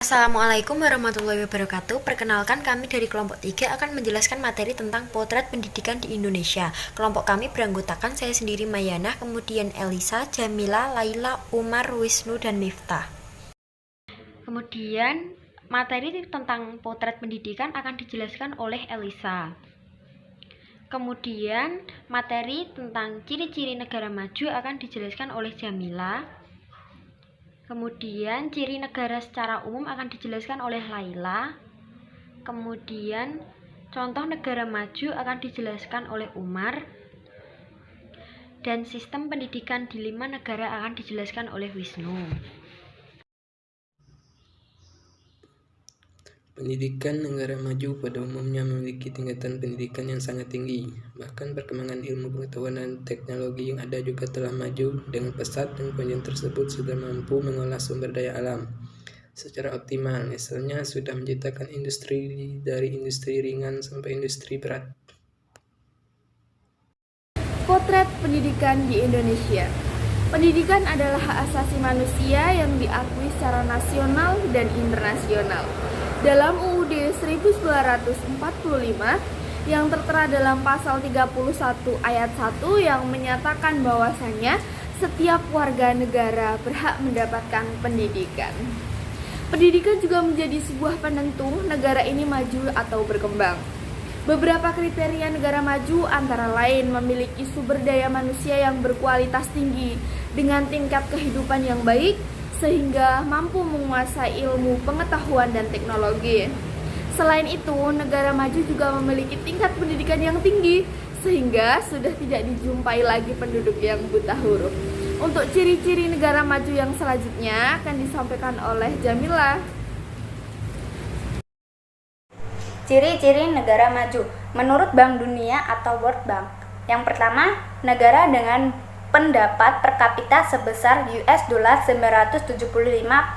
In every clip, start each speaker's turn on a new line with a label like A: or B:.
A: Assalamualaikum warahmatullahi wabarakatuh. Perkenalkan, kami dari kelompok 3 akan menjelaskan materi tentang potret pendidikan di Indonesia. Kelompok kami beranggotakan saya sendiri Mayana, kemudian Elisa, Jamila, Laila, Umar, Wisnu, dan Miftah. Kemudian materi tentang potret pendidikan akan dijelaskan oleh Elisa. Kemudian materi tentang ciri-ciri negara maju akan dijelaskan oleh Jamila. Kemudian ciri negara secara umum akan dijelaskan oleh Laila. Kemudian contoh negara maju akan dijelaskan oleh Umar. Dan sistem pendidikan di 5 negara akan dijelaskan oleh Wisnu.
B: Pendidikan negara maju pada umumnya memiliki tingkatan pendidikan yang sangat tinggi. Bahkan perkembangan ilmu pengetahuan dan teknologi yang ada juga telah maju dengan pesat, dan kemajuan tersebut sudah mampu mengolah sumber daya alam secara optimal. Misalnya sudah menciptakan industri dari industri ringan sampai industri berat.
C: Potret pendidikan di Indonesia. Pendidikan adalah hak asasi manusia yang diakui secara nasional dan internasional. Dalam UUD 1945 yang tertera dalam pasal 31 ayat 1 yang menyatakan bahwasannya setiap warga negara berhak mendapatkan pendidikan. Pendidikan juga menjadi sebuah penentu negara ini maju atau berkembang. Beberapa kriteria negara maju antara lain memiliki sumber daya manusia yang berkualitas tinggi dengan tingkat kehidupan yang baik sehingga mampu menguasai ilmu, pengetahuan, dan teknologi. Selain itu, negara maju juga memiliki tingkat pendidikan yang tinggi sehingga sudah tidak dijumpai lagi penduduk yang buta huruf. Untuk ciri-ciri negara maju yang selanjutnya akan disampaikan oleh Jamila.
D: Ciri-ciri negara maju menurut Bank Dunia atau World Bank. Yang pertama, negara dengan pendapat per kapita sebesar $975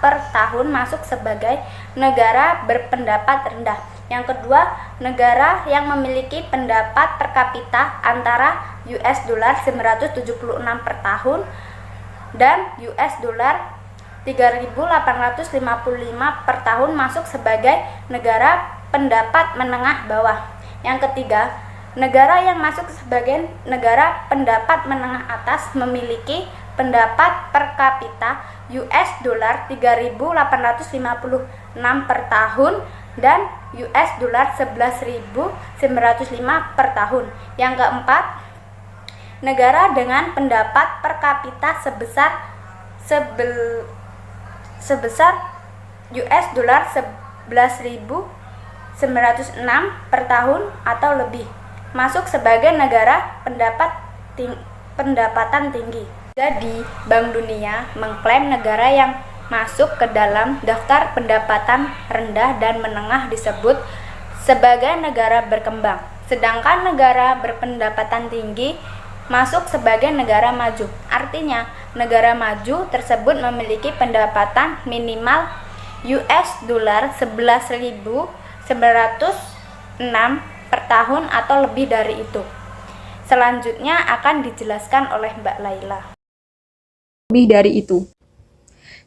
D: per tahun masuk sebagai negara berpendapat rendah. Yang kedua, negara yang memiliki pendapat per kapita antara $976 per tahun dan $3.855 per tahun masuk sebagai negara pendapat menengah bawah. Yang ketiga, negara yang masuk sebagai negara pendapat menengah atas memiliki pendapat per kapita $3.856 per tahun dan $11.905 per tahun. Yang keempat, negara dengan pendapat per kapita sebesar $11.906 per tahun atau lebih masuk sebagai negara pendapatan tinggi. Jadi, Bank Dunia mengklaim negara yang masuk ke dalam daftar pendapatan rendah dan menengah disebut sebagai negara berkembang, sedangkan negara berpendapatan tinggi masuk sebagai negara maju. Artinya, negara maju tersebut memiliki pendapatan minimal $11.906 per tahun atau lebih dari itu. Selanjutnya akan dijelaskan oleh Mbak Laila.
C: Lebih dari itu.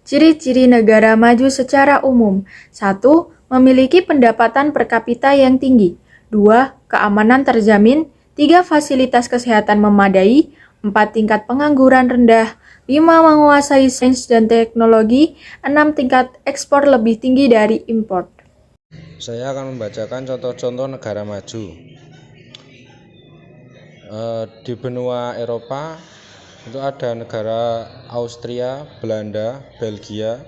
C: Ciri-ciri negara maju secara umum. 1. Memiliki pendapatan per kapita yang tinggi. 2. Keamanan terjamin. 3. Fasilitas kesehatan memadai. 4. Tingkat pengangguran rendah. 5. Menguasai sains dan teknologi. 6. Tingkat ekspor lebih tinggi dari impor.
E: Saya akan membacakan contoh-contoh negara maju. Di benua Eropa itu ada negara Austria, Belanda, Belgia,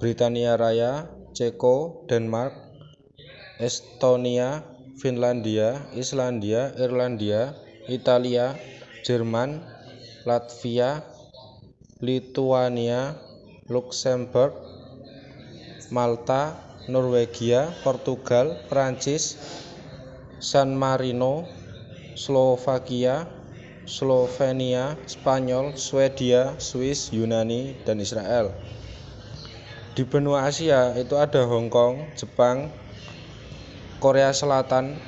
E: Britania Raya, Ceko, Denmark, Estonia, Finlandia, Islandia, Irlandia, Italia, Jerman, Latvia, Lituania, Luxembourg, Malta, Norwegia, Portugal, Prancis, San Marino, Slovakia, Slovenia, Spanyol, Swedia, Swiss, Yunani, dan Israel. Di benua Asia itu ada Hong Kong, Jepang, Korea Selatan,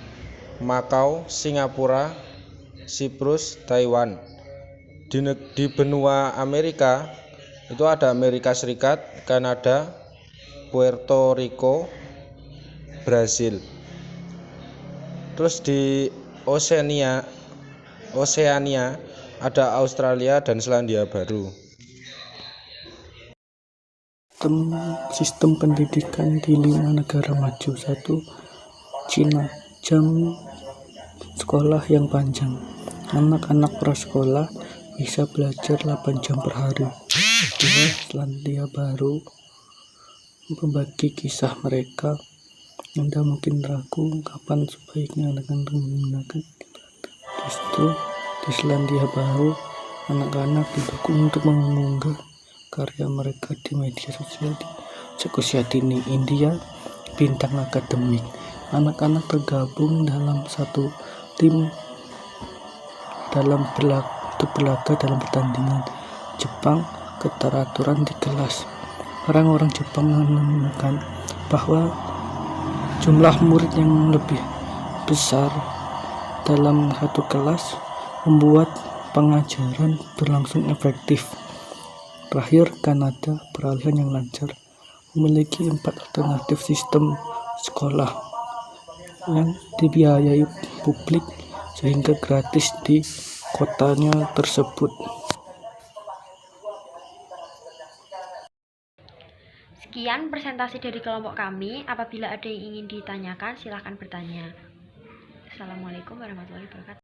E: Makau, Singapura, Siprus, Taiwan. Di benua Amerika itu ada Amerika Serikat, Kanada, Puerto Rico, Brasil. Terus di Oceania ada Australia dan Selandia Baru.
F: Sistem pendidikan di 5 negara maju. 1. Cina, jam sekolah yang panjang. Anak-anak prasekolah bisa belajar 8 jam per hari. 2. Selandia Baru membagi kisah mereka. Anda mungkin ragu kapan sebaiknya anak-anak menggunakan. Justru di Selandia Baru, anak-anak didukung untuk mengunggah karya mereka di media sosial. Di Cekusia Dini, India, bintang akademik. Anak-anak tergabung dalam satu tim dalam berlaga dalam pertandingan. Jepang, keteraturan di kelas. Orang-orang Jepang menemukan bahwa jumlah murid yang lebih besar dalam satu kelas membuat pengajaran berlangsung efektif. Terakhir, Kanada, peralihan yang lancar, memiliki 4 alternatif sistem sekolah yang dibiayai publik sehingga gratis di kotanya tersebut.
A: Sekian presentasi dari kelompok kami. Apabila ada yang ingin ditanyakan, silahkan bertanya. Assalamualaikum warahmatullahi wabarakatuh.